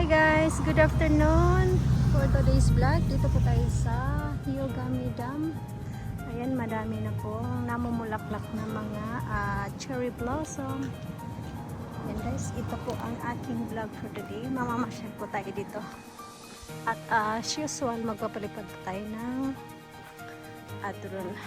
guys, good afternoon. For today's vlog, dito po tayo sa Hyogami Dam. Ayan, madami na po namumulaklak na mga cherry blossom. Ayan guys, ito po ang aking vlog for today. Mamamasyal po tayo dito. At as usual, magpapalipad po tayo ng drone.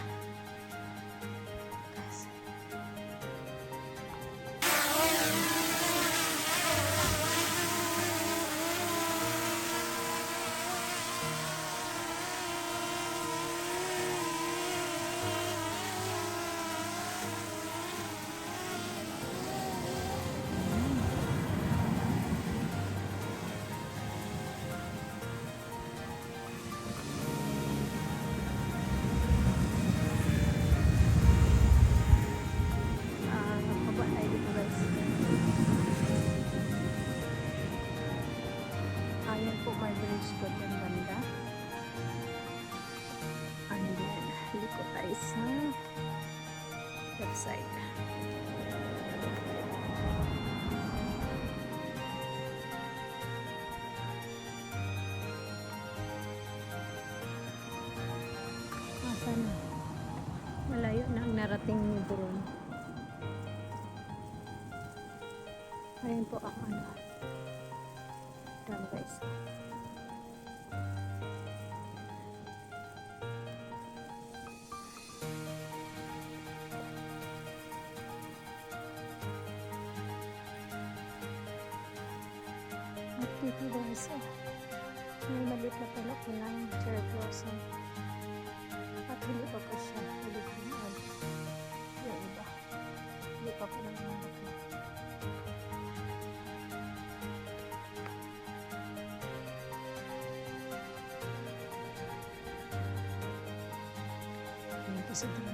Ayan po, may bridge po dyan banda. And then, liko tayo sa left side. Asan na? Malayo na ang narating ni drone. Ayan po ang dam guys. At dito guys, may maliit na puno po ng cherry blossom. At hindi pa po siya nalikunod. Yung iba, hindi pa po nalikunod. Sa dulo.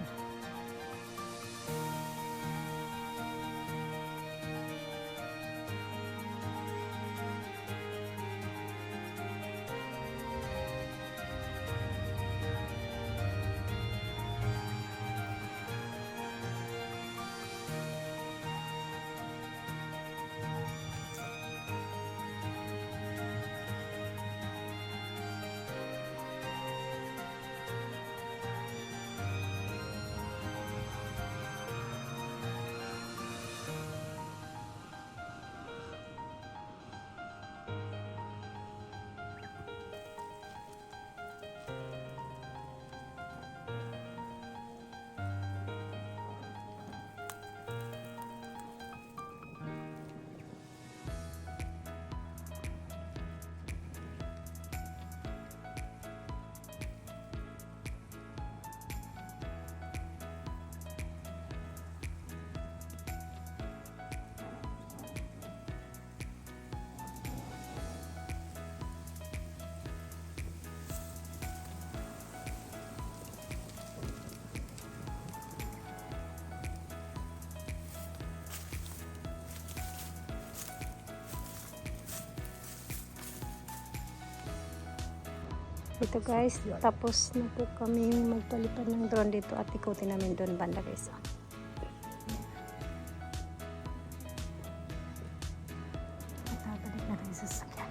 Ito guys, tapos na po kami magpalipad ng drone dito at ikutin namin doon banda guys. At balik na tayo sa sasakyan.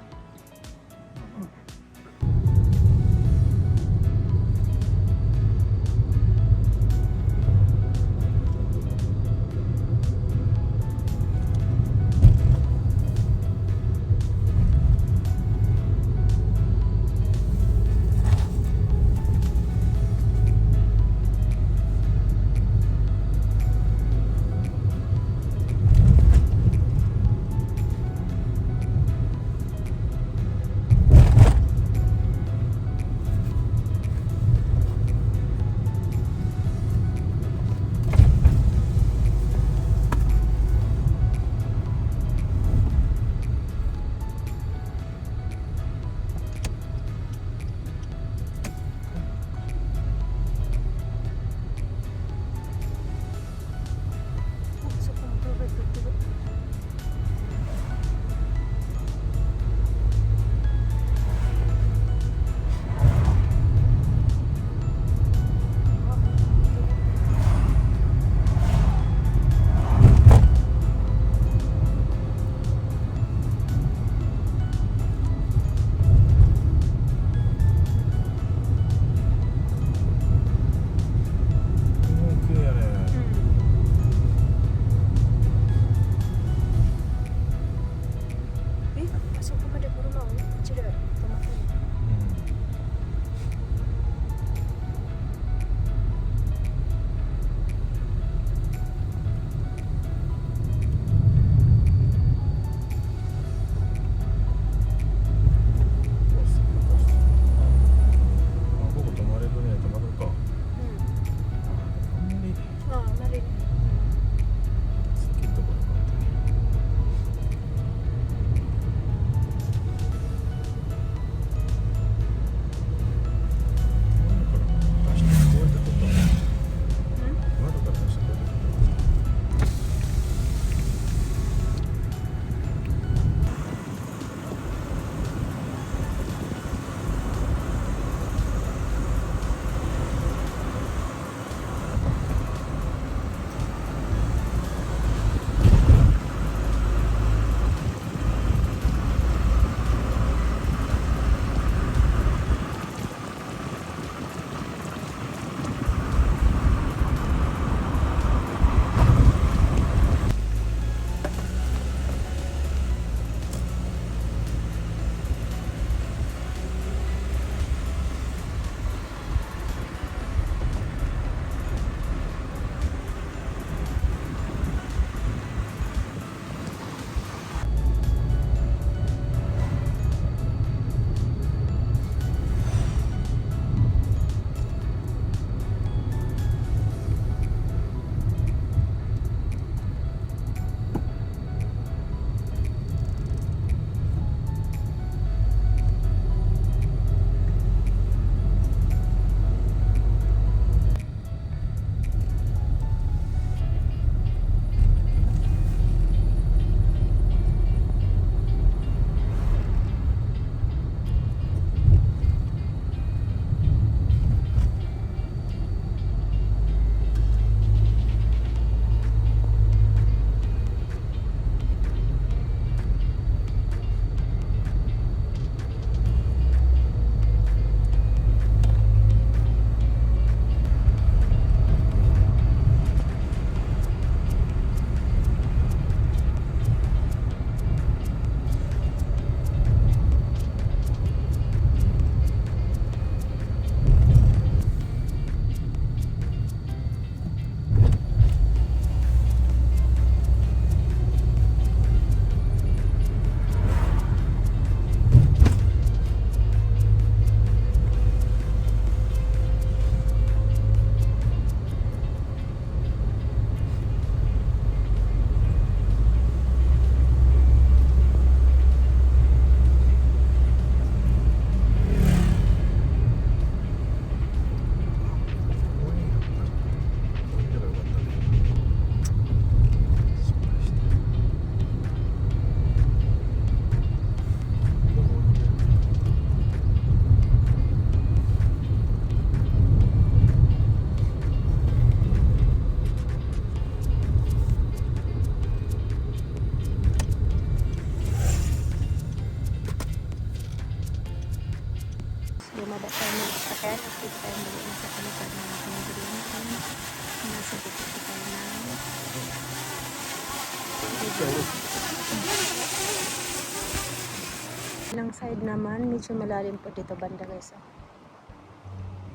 Ilang side naman, medyo malalim po dito banda guys.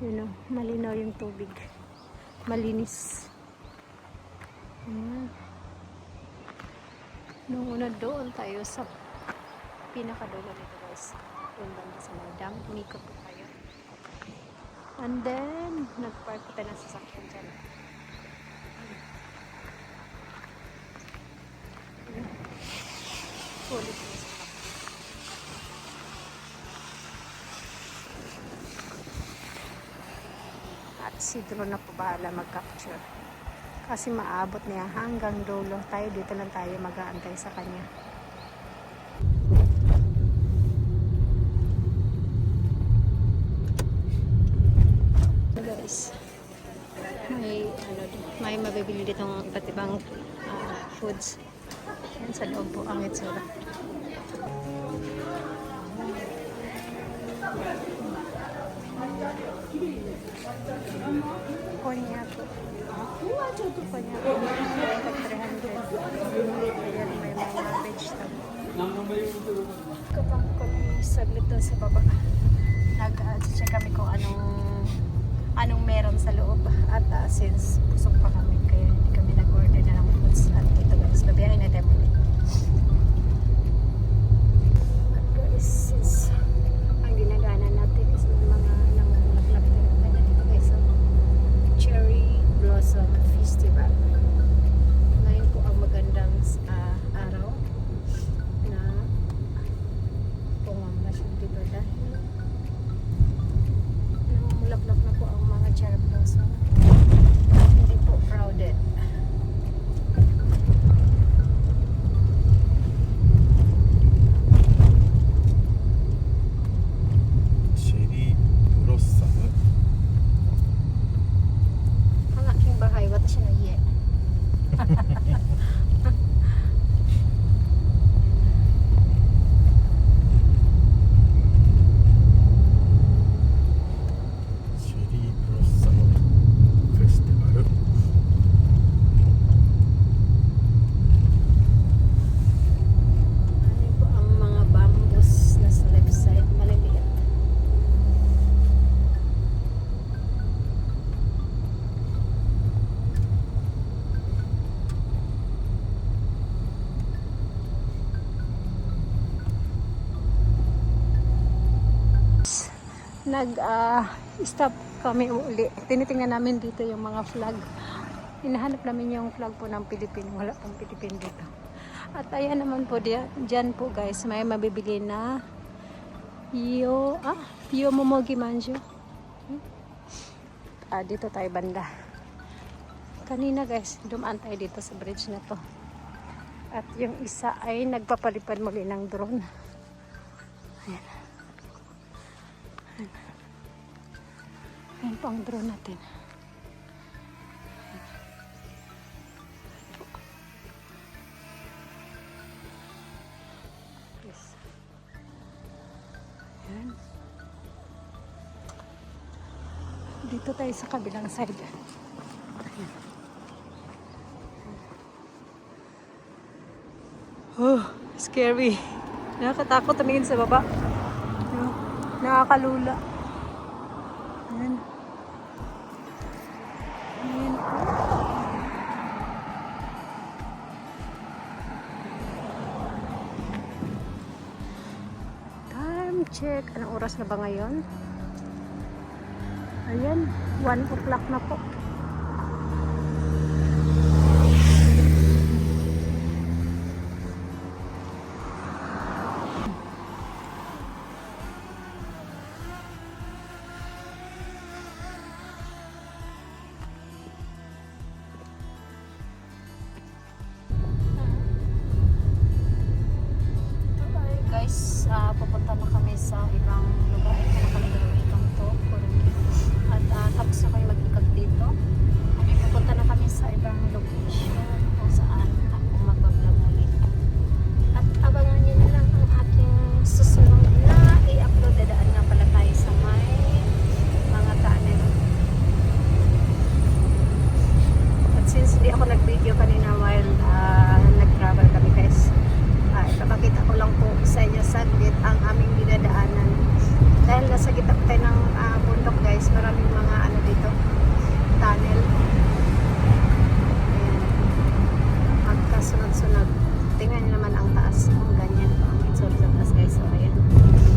Yun o, malinaw yung tubig. Malinis. Ayan. Nung una doon tayo sa pinakadulo dito guys. Doon banda sa may dam. Umikot po tayo. And then, nagpark po tayo ng sasakyan dyan. Sulit po. At si drone na po bahala mag-capture. Kasi maabot niya hanggang dulo. Tayo dito lang tayo mag-aantay sa kanya. Guys, may mabibili ditong iba't ibang foods. Yan sa loob po ang itsura. Konya po. Konya po. 300. Ayan, may mga vegetable. Kapag kami saglit doon sa baba. Nag-check kami kung anong meron sa loob. At since pusok pa kami, kaya hindi kami nag-order na ng foods. At ito guys, babiyahin na tayo muli. At guys, since ang ginagana natin is mga namulaklak na dito guys. Cherry Blossom Festival. Ngayon po ang magandang araw na pumamasyon dito dahil namulaklak na po ang mga cherry blossom. Hindi po crowded. Cherry Blossom. Ang aking bahay, wala siya na iye. Cherry Blossom Festival. Ano po ang mga bambus na sa left side, maliliit. Nag-stop kami uli. Tinitingnan namin dito yung mga flag. Hinahanap namin yung flag po ng Pilipino. Wala pong Pilipino dito. At ayan naman po dyan po guys, may mabibili na Yomomogi Manju. Dito tayo banda. Kanina guys, dumaan tayo dito sa bridge na to. At yung isa ay nagpapalipad muli ng drone. Ayan. Ayan po ang drone natin. Yes. Ayan. Dito tayo sa kabilang side. Ayan. Oh, scary. Nakakatakot tumingin sa baba. Nakakalula. Ayan. Ayan. Time check. Anong oras na ba ngayon? Ayan. 1 o'clock na po. Guys, pupunta na kami sa ibang lugar. Ito na kami welcome to Kurugi. At tapos na kami mag-ikot dito. Pupunta na kami sa ibang location kung saan ako mag-vlog ulit. At abangan nyo na lang ang aking susunod na i-upload. Dadaan nga pala tayo sa may mga tanim. At since di ako nag-video kanina while nag-travel kami, Kapakita ko lang po sa inyo saglit ang aming dinadaanan. Dahil nasa gitna tayo ng bundok guys, maraming mga ano dito, tunnel. Ayan. Magkasunod-sunod. Tingnan nyo naman ang taas. Ang ganyan po ang itsura sa taas guys. So, ayan.